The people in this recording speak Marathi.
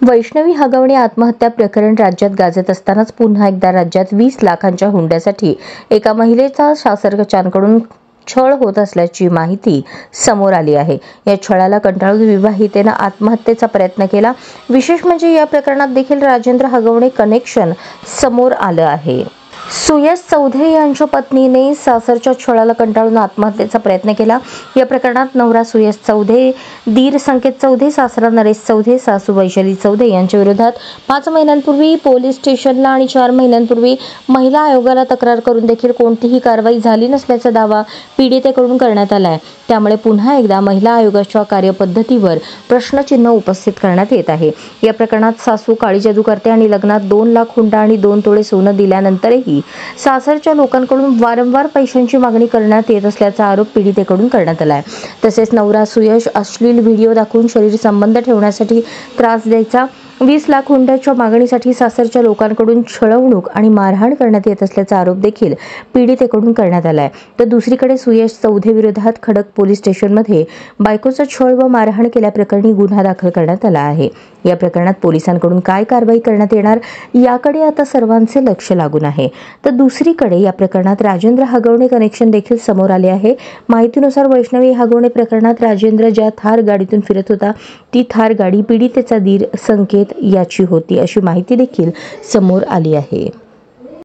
वैष्णवी हगवणे आत्महत्या प्रकरण राज्यात गाजत असतानाच पुन्हा एकदा राज्यात 20 लाखांच्या हुंड्यासाठी एका महिलेचा सासरच्यांकडून छळ होत असल्याची माहिती समोर आली आहे। या छळाला कंटाळून विवाहितेने आत्महत्येचा प्रयत्न केला। विशेष म्हणजे या प्रकरणात देखील राजेंद्र हगवणे कनेक्शन समोर आलं आहे। सुयश चौधे यांच्या पत्नीने सासरच्या छळाला कंटाळून आत्महत्येचा प्रयत्न केला। या प्रकरणात नवरा सुयश चौधे, दीर संकेत चौधे, सासरा नरेश चौधे, सासू वैशाली चौधे यांच्या विरोधात 5 महिन्यांपूर्वी पोलीस स्टेशनला आणि 4 महिन्यांपूर्वी महिला आयोगाला तक्रार करून देखील कोणतीही कारवाई झाली नसल्याचा दावा पीडितेकडून करण्यात आला आहे। त्यामुळे पुन्हा एकदा महिला आयोगाच्या कार्यपद्धतीवर प्रश्नचिन्ह उपस्थित करण्यात येत आहे। या प्रकरणात सासू काळी जादू करते आणि लग्नात 2 लाख हुंडा आणि 2 तोळे सोनं दिल्यानंतरही सासरच्या लोकांकडून वारंवार पैशांची मागणी करण्यात येत असल्याचा आरोप पीडितेकडून करण्यात आला आहे। तसेच नवरा सुयश अश्लील व्हिडिओ दाखवून शरीर संबंध ठेवण्यासाठी त्रास द्यायचा। 20 लाख हुंड्याच्या मागणीसाठी सासरच्या लोकांकडून छळवणूक आणि मारहाण करण्यात येत असल्याचा आरोप देखील पीडितेकडून करण्यात आला आहे। तर दुसरीकडे सुयश चौधे विरोधात खडक पोलीस स्टेशनमध्ये बायकोचा छळ व मारहाण केल्याप्रकरणी गुन्हा दाखल करण्यात आला आहे। या प्रकरणात पोलिसांकडून काय कारवाई करण्यात येणार याकडे आता सर्वांचे लक्ष लागून आहे। तर दुसरीकडे या प्रकरणात राजेंद्र हगवणे कनेक्शन देखील समोर आले आहे। माहितीनुसार वैष्णवी हगवणे प्रकरणात राजेंद्र ज्या थार गाडीतून फिरत होता ती थार गाडी पीडितेचा दीर संकेत याची होती अशी माहिती देखील समोर आली आहे।